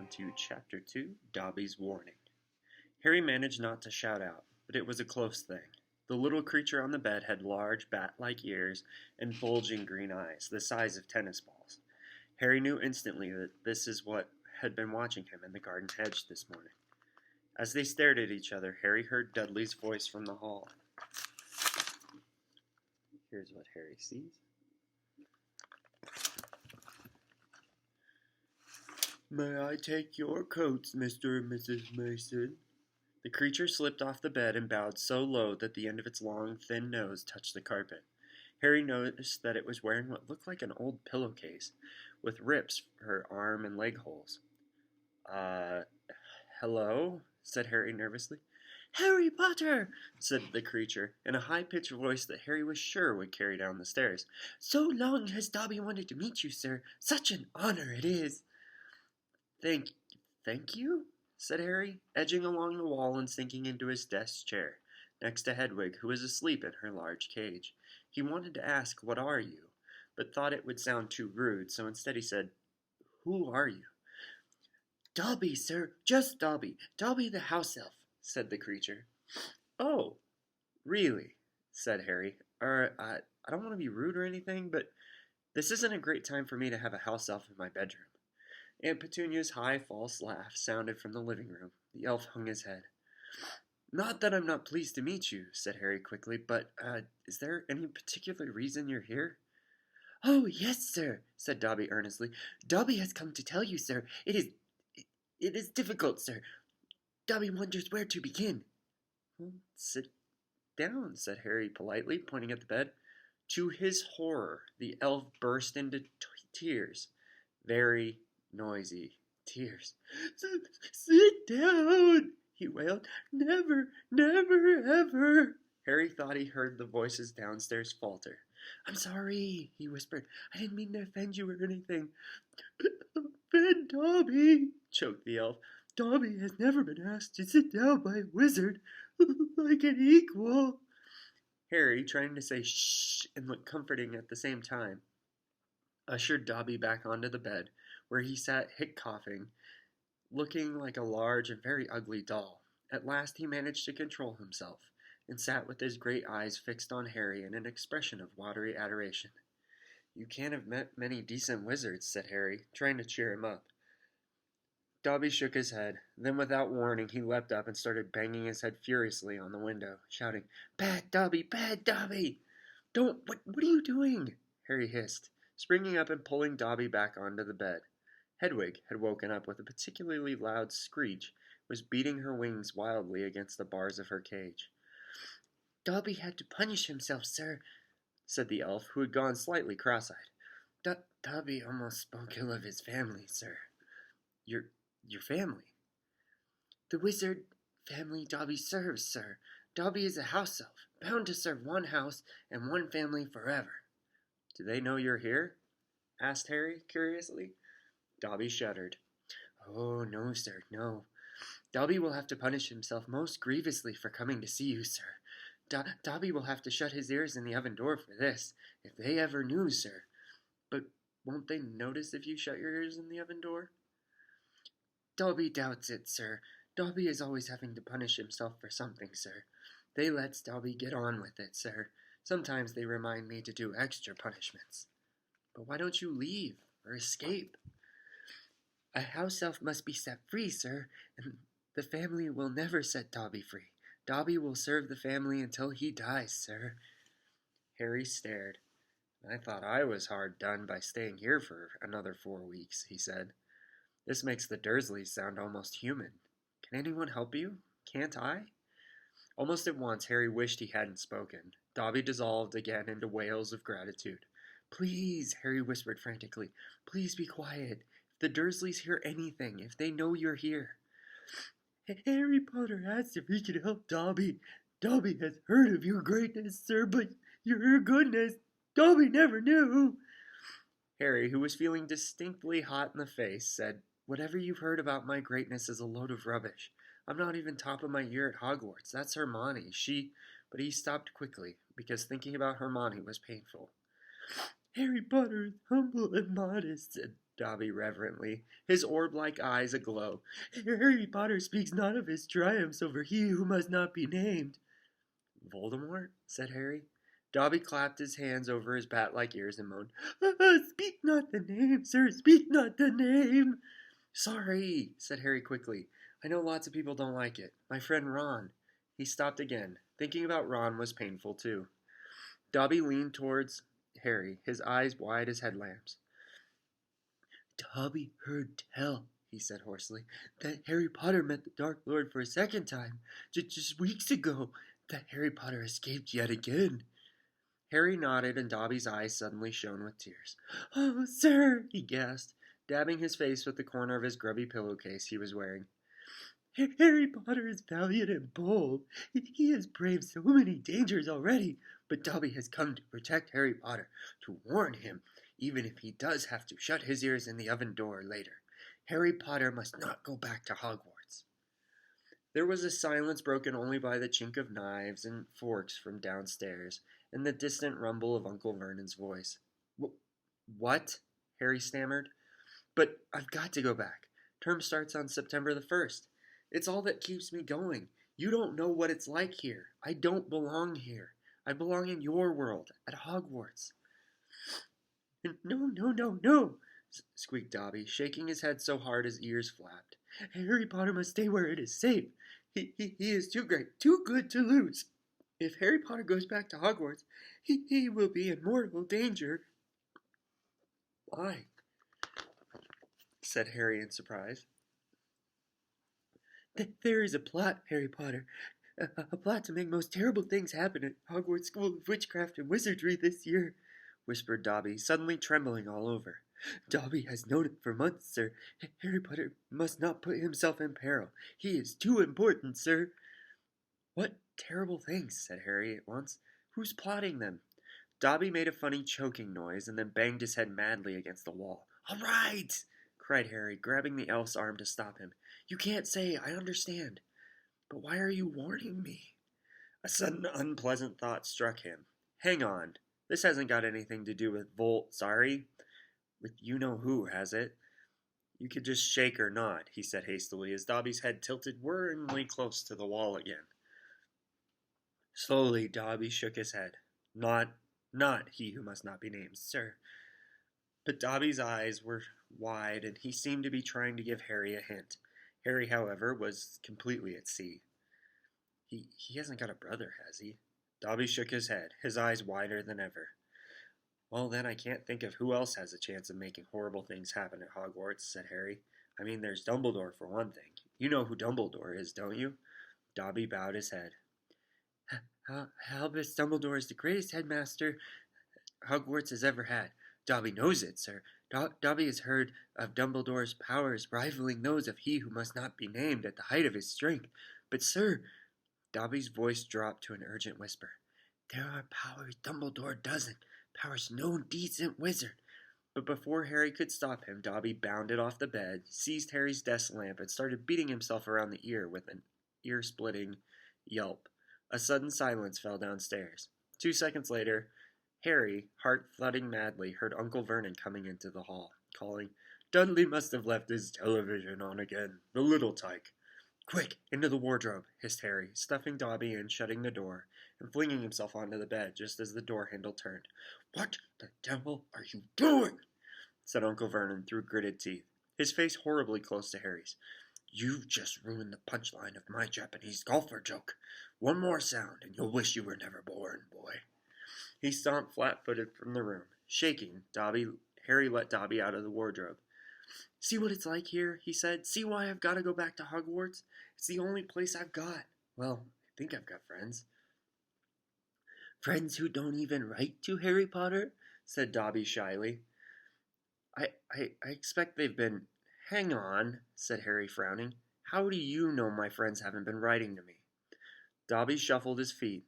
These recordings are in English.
welcome to Chapter 2, Dobby's Warning. Harry managed not to shout out, but it was a close thing. The little creature on the bed had large bat-like ears and bulging green eyes, the size of tennis balls. Harry knew instantly that this is what had been watching him in the garden hedge this morning. As they stared at each other, Harry heard Dudley's voice from the hall. Here's what Harry sees. "May I take your coats, Mr. and Mrs. Mason?" The creature slipped off the bed and bowed so low that the end of its long, thin nose touched the carpet. Harry noticed that it was wearing what looked like an old pillowcase, with rips for arm and leg holes. Hello?" said Harry nervously. "Harry Potter!" said the creature, in a high-pitched voice that Harry was sure would carry down the stairs. "So long has Dobby wanted to meet you, sir. Such an honor it is." Thank you?" said Harry, edging along the wall and sinking into his desk chair, next to Hedwig, who was asleep in her large cage. He wanted to ask, "What are you?" but thought it would sound too rude, so instead he said, "Who are you?" "Dobby, sir, just Dobby. Dobby the house elf," said the creature. "Oh, really?" said Harry. I don't want to be rude or anything, but this isn't a great time for me to have a house elf in my bedroom." Aunt Petunia's high, false laugh sounded from the living room. The elf hung his head. "Not that I'm not pleased to meet you," said Harry quickly, "but, is there any particular reason you're here?" "Oh, yes, sir," said Dobby earnestly. "Dobby has come to tell you, sir. It is difficult, sir. Dobby wonders where to begin." "Well, sit down," said Harry politely, pointing at the bed. To his horror, the elf burst into tears. Very noisy tears. "Sit down," he wailed. "Never, never, ever." Harry thought he heard the voices downstairs falter. "I'm sorry," he whispered. "I didn't mean to offend you or anything." "Offend Dobby," choked the elf. "Dobby has never been asked to sit down by a wizard like an equal." Harry, trying to say shh and look comforting at the same time, ushered Dobby back onto the bed, where he sat hic-coughing, looking like a large and very ugly doll. At last he managed to control himself, and sat with his great eyes fixed on Harry in an expression of watery adoration. "You can't have met many decent wizards," said Harry, trying to cheer him up. Dobby shook his head. Then, without warning, he leapt up and started banging his head furiously on the window, shouting, "Bad Dobby! Bad Dobby!" What are you doing?" Harry hissed, springing up and pulling Dobby back onto the bed. Hedwig had woken up with a particularly loud screech, was beating her wings wildly against the bars of her cage. "Dobby had to punish himself, sir," said the elf, who had gone slightly cross-eyed. "Dobby almost spoke ill of his family, sir." Your family?" "The wizard family Dobby serves, sir. Dobby is a house elf, bound to serve one house and one family forever." "Do they know you're here?" asked Harry, curiously. Dobby shuddered. "Oh, no, sir, no. Dobby will have to punish himself most grievously for coming to see you, sir. Dobby will have to shut his ears in the oven door for this, if they ever knew, sir." "But won't they notice if you shut your ears in the oven door?" "Dobby doubts it, sir. Dobby is always having to punish himself for something, sir. They lets Dobby get on with it, sir. Sometimes they remind me to do extra punishments." "But why don't you leave or escape?" "A house elf must be set free, sir, and the family will never set Dobby free. Dobby will serve the family until he dies, sir." Harry stared. "I thought I was hard done by staying here for another 4 weeks," he said. "This makes the Dursleys sound almost human. Can anyone help you? Can't I?" Almost at once, Harry wished he hadn't spoken. Dobby dissolved again into wails of gratitude. "Please," Harry whispered frantically, "please be quiet. If the Dursleys hear anything, if they know you're here." "Harry Potter asked if he could help Dobby. Dobby has heard of your greatness, sir, but your goodness, Dobby never knew." Harry, who was feeling distinctly hot in the face, said, "Whatever you've heard about my greatness is a load of rubbish. I'm not even top of my year at Hogwarts. That's Hermione. But he stopped quickly, because thinking about Hermione was painful. Harry Potter is humble and modest, said Dobby reverently, his orb-like eyes aglow. Harry Potter speaks not of his triumphs over he who must not be named. Voldemort? Said Harry. Dobby clapped his hands over his bat-like ears and moaned, Speak not the name, sir, speak not the name. Sorry, said Harry quickly. I know lots of people don't like it. My friend Ron. He stopped again. Thinking about Ron was painful, too. Dobby leaned towards Harry, his eyes wide as headlamps. Dobby heard tell, he said hoarsely, that Harry Potter met the Dark Lord for a second time, just weeks ago, that Harry Potter escaped yet again. Harry nodded, and Dobby's eyes suddenly shone with tears. Oh, sir, he gasped, dabbing his face with the corner of his grubby pillowcase he was wearing. Harry Potter is valiant and bold. He has braved so many dangers already, but Dobby has come to protect Harry Potter, to warn him, even if he does have to shut his ears in the oven door later. Harry Potter must not go back to Hogwarts. There was a silence broken only by the chink of knives and forks from downstairs, and the distant rumble of Uncle Vernon's voice. What? Harry stammered. But I've got to go back. Term starts on September the 1st. It's all that keeps me going. You don't know what it's like here. I don't belong here. I belong in your world, at Hogwarts. No, squeaked Dobby, shaking his head so hard his ears flapped. Harry Potter must stay where it is safe. He is too great, too good to lose. If Harry Potter goes back to Hogwarts, he will be in mortal danger. Why? Said Harry in surprise. There is a plot, Harry Potter. A plot to make most terrible things happen at Hogwarts School of Witchcraft and Wizardry this year, whispered Dobby, suddenly trembling all over. Dobby has known it for months, sir. Harry Potter must not put himself in peril. He is too important, sir. What terrible things, said Harry at once. Who's plotting them? Dobby made a funny choking noise and then banged his head madly against the wall. All right, cried Harry, grabbing the elf's arm to stop him. You can't say, I understand. But why are you warning me? A sudden unpleasant thought struck him. Hang on. This hasn't got anything to do with with you-know-who, has it? You could just shake or nod, he said hastily, as Dobby's head tilted worryingly close to the wall again. Slowly, Dobby shook his head. Not he who must not be named, sir. But Dobby's eyes were wide, and he seemed to be trying to give Harry a hint. Harry, however, was completely at sea. He hasn't got a brother, has he? Dobby shook his head, his eyes wider than ever. Well, then I can't think of who else has a chance of making horrible things happen at Hogwarts, said Harry. I mean, there's Dumbledore for one thing. You know who Dumbledore is, don't you? Dobby bowed his head. Albus Dumbledore is the greatest headmaster Hogwarts has ever had. Dobby knows it, sir. Dobby has heard of Dumbledore's powers rivaling those of he who must not be named at the height of his strength. But, sir, Dobby's voice dropped to an urgent whisper. There are powers Dumbledore doesn't. Powers no decent wizard. But before Harry could stop him, Dobby bounded off the bed, seized Harry's desk lamp, and started beating himself around the ear with an ear-splitting yelp. A sudden silence fell downstairs. 2 seconds later, Harry, heart thudding madly, heard Uncle Vernon coming into the hall, calling, Dudley must have left his television on again, the little tyke. Quick, into the wardrobe, hissed Harry, stuffing Dobby in, shutting the door, and flinging himself onto the bed just as the door handle turned. What the devil are you doing? Said Uncle Vernon through gritted teeth, his face horribly close to Harry's. You've just ruined the punchline of my Japanese golfer joke. One more sound, and you'll wish you were never born, boy. He stomped flat-footed from the room. Shaking, Harry let Dobby out of the wardrobe. See what it's like here, he said. See why I've got to go back to Hogwarts? It's the only place I've got. Well, I think I've got friends. Friends who don't even write to Harry Potter? Said Dobby shyly. I expect they've been... Hang on, said Harry, frowning. How do you know my friends haven't been writing to me? Dobby shuffled his feet.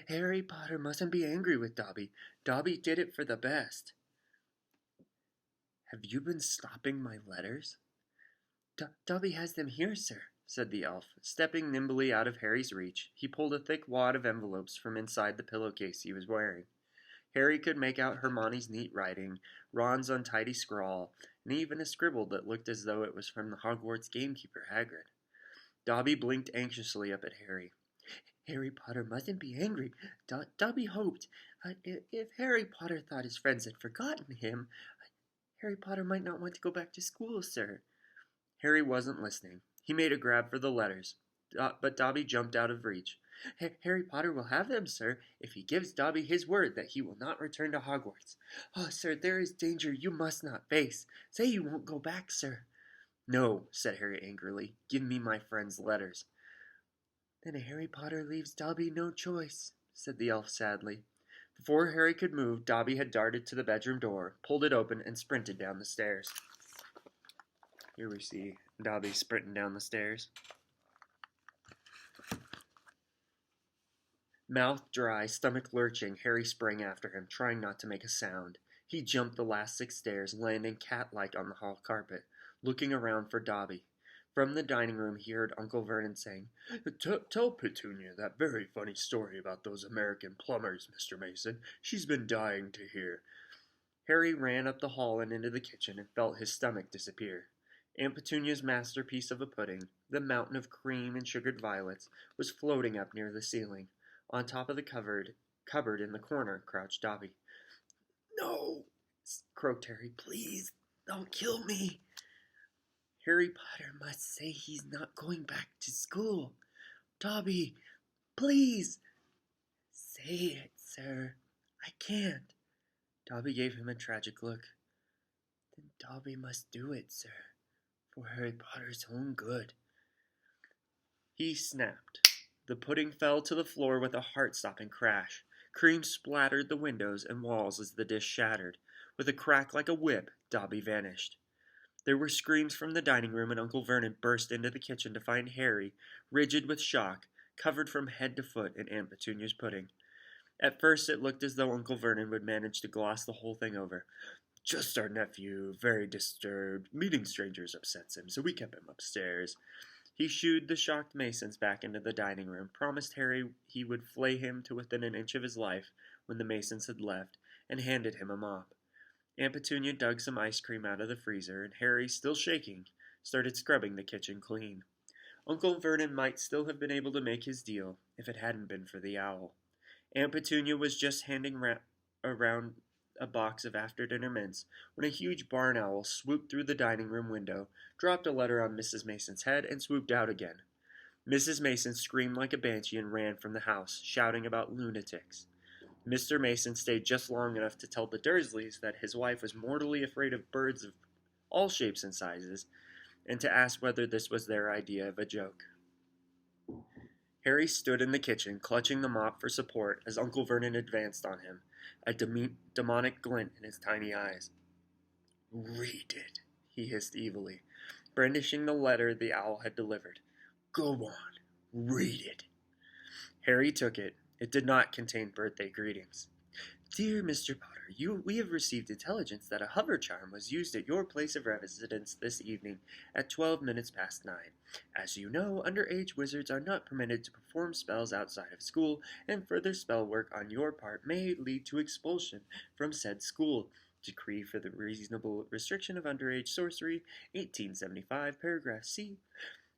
Harry Potter mustn't be angry with Dobby. Dobby did it for the best. Have you been stopping my letters? Dobby has them here, sir, said the elf. Stepping nimbly out of Harry's reach, he pulled a thick wad of envelopes from inside the pillowcase he was wearing. Harry could make out Hermione's neat writing, Ron's untidy scrawl, and even a scribble that looked as though it was from the Hogwarts gamekeeper Hagrid. Dobby blinked anxiously up at Harry. Harry Potter mustn't be angry. Dobby hoped. If Harry Potter thought his friends had forgotten him, Harry Potter might not want to go back to school, sir. Harry wasn't listening. He made a grab for the letters, but Dobby jumped out of reach. Harry Potter will have them, sir, if he gives Dobby his word that he will not return to Hogwarts. Oh, sir, there is danger you must not face. Say you won't go back, sir. No, said Harry angrily. Give me my friend's letters. Then Harry Potter leaves Dobby no choice, said the elf sadly. Before Harry could move, Dobby had darted to the bedroom door, pulled it open, and sprinted down the stairs. Here we see Dobby sprinting down the stairs. Mouth dry, stomach lurching, Harry sprang after him, trying not to make a sound. He jumped the last 6 stairs, landing cat-like on the hall carpet, looking around for Dobby. From the dining room he heard Uncle Vernon saying, Tell Petunia that very funny story about those American plumbers, Mr. Mason. She's been dying to hear. Harry ran up the hall and into the kitchen and felt his stomach disappear. Aunt Petunia's masterpiece of a pudding, the mountain of cream and sugared violets, was floating up near the ceiling. On top of the cupboard in the corner crouched Dobby. No, croaked Harry. Please, don't kill me. Harry Potter must say he's not going back to school. Dobby, please. Say it, sir. I can't. Dobby gave him a tragic look. Then Dobby must do it, sir, for Harry Potter's own good. He snapped. The pudding fell to the floor with a heart-stopping crash. Cream splattered the windows and walls as the dish shattered. With a crack like a whip, Dobby vanished. There were screams from the dining room, and Uncle Vernon burst into the kitchen to find Harry, rigid with shock, covered from head to foot in Aunt Petunia's pudding. At first it looked as though Uncle Vernon would manage to gloss the whole thing over. Just our nephew, very disturbed. Meeting strangers upsets him, so we kept him upstairs. He shooed the shocked Masons back into the dining room, promised Harry he would flay him to within an inch of his life when the Masons had left, and handed him a mop. Aunt Petunia dug some ice cream out of the freezer, and Harry, still shaking, started scrubbing the kitchen clean. Uncle Vernon might still have been able to make his deal if it hadn't been for the owl. Aunt Petunia was just handing around a box of after-dinner mints when a huge barn owl swooped through the dining room window, dropped a letter on Mrs. Mason's head, and swooped out again. Mrs. Mason screamed like a banshee and ran from the house, shouting about lunatics. Mr. Mason stayed just long enough to tell the Dursleys that his wife was mortally afraid of birds of all shapes and sizes, and to ask whether this was their idea of a joke. Harry stood in the kitchen, clutching the mop for support as Uncle Vernon advanced on him, a demonic glint in his tiny eyes. Read it, he hissed evilly, brandishing the letter the owl had delivered. Go on, read it. Harry took it. It did not contain birthday greetings. Dear Mr. Potter, we have received intelligence that a hover charm was used at your place of residence this evening at 12 minutes past 9. As you know, underage wizards are not permitted to perform spells outside of school, and further spell work on your part may lead to expulsion from said school. Decree for the Reasonable Restriction of Underage Sorcery, 1875, paragraph C.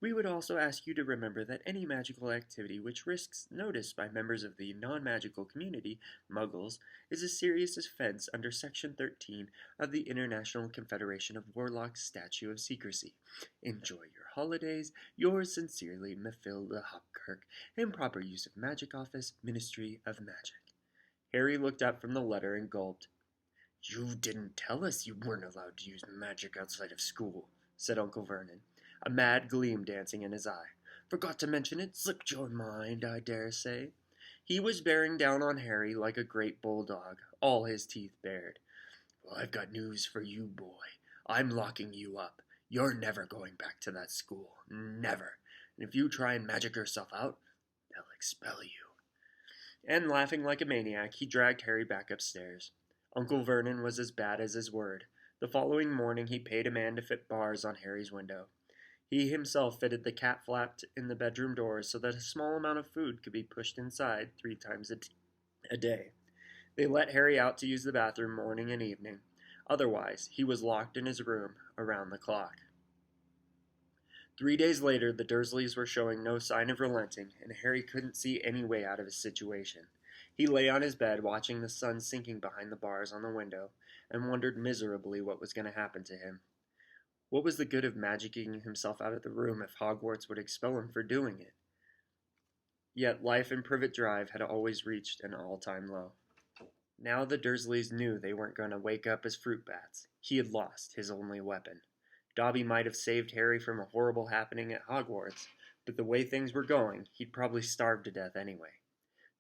We would also ask you to remember that any magical activity which risks notice by members of the non-magical community, Muggles, is a serious offense under Section 13 of the International Confederation of Warlocks Statute of Secrecy. Enjoy your holidays. Yours sincerely, Mathilda Hopkirk, in proper use of Magic Office, Ministry of Magic. Harry looked up from the letter and gulped. You didn't tell us you weren't allowed to use magic outside of school, said Uncle Vernon, a mad gleam dancing in his eye. Forgot to mention it, slipped your mind, I dare say. He was bearing down on Harry like a great bulldog, all his teeth bared. Well, I've got news for you, boy. I'm locking you up. You're never going back to that school. Never. And if you try and magic yourself out, they'll expel you. And laughing like a maniac, he dragged Harry back upstairs. Uncle Vernon was as bad as his word. The following morning he paid a man to fit bars on Harry's window. He himself fitted the cat flap in the bedroom doors so that a small amount of food could be pushed inside 3 times a day. They let Harry out to use the bathroom morning and evening. Otherwise, he was locked in his room around the clock. 3 days later, the Dursleys were showing no sign of relenting, and Harry couldn't see any way out of his situation. He lay on his bed, watching the sun sinking behind the bars on the window, and wondered miserably what was going to happen to him. What was the good of magicking himself out of the room if Hogwarts would expel him for doing it? Yet life in Privet Drive had always reached an all-time low. Now the Dursleys knew they weren't going to wake up as fruit bats. He had lost his only weapon. Dobby might have saved Harry from a horrible happening at Hogwarts, but the way things were going, he'd probably starve to death anyway.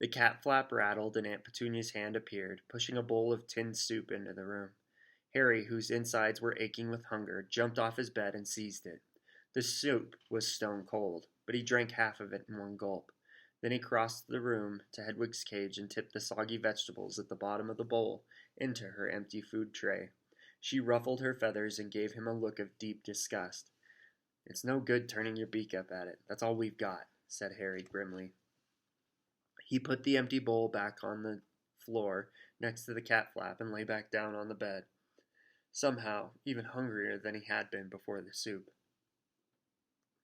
The cat flap rattled and Aunt Petunia's hand appeared, pushing a bowl of tinned soup into the room. Harry, whose insides were aching with hunger, jumped off his bed and seized it. The soup was stone cold, but he drank half of it in one gulp. Then he crossed the room to Hedwig's cage and tipped the soggy vegetables at the bottom of the bowl into her empty food tray. She ruffled her feathers and gave him a look of deep disgust. "It's no good turning your beak up at it. That's all we've got," said Harry grimly. He put the empty bowl back on the floor next to the cat flap and lay back down on the bed, somehow even hungrier than he had been before the soup.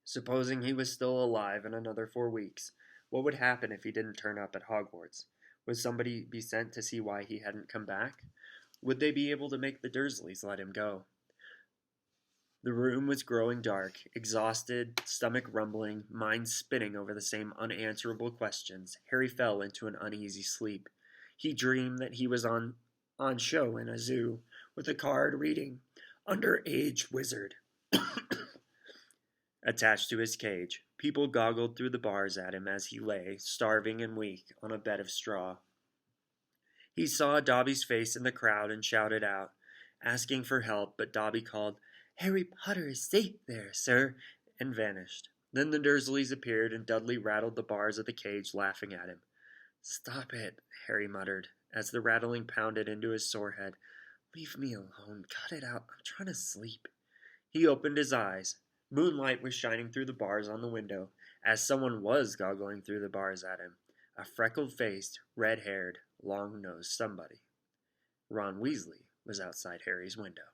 Supposing he was still alive in another 4 weeks, what would happen if he didn't turn up at Hogwarts? Would somebody be sent to see why he hadn't come back? Would they be able to make the Dursleys let him go? The room was growing dark. Exhausted, stomach rumbling, mind spinning over the same unanswerable questions, Harry fell into an uneasy sleep. He dreamed that he was on show in a zoo, with a card reading, "Underage Wizard," attached to his cage. People goggled through the bars at him as he lay, starving and weak, on a bed of straw. He saw Dobby's face in the crowd and shouted out, asking for help, but Dobby called, "Harry Potter is safe there, sir," and vanished. Then the Dursleys appeared, and Dudley rattled the bars of the cage, laughing at him. "Stop it," Harry muttered, as the rattling pounded into his sore head. "Leave me alone. Cut it out. I'm trying to sleep." He opened his eyes. Moonlight was shining through the bars on the window, as someone was goggling through the bars at him. A freckled-faced, red-haired, long-nosed somebody. Ron Weasley was outside Harry's window.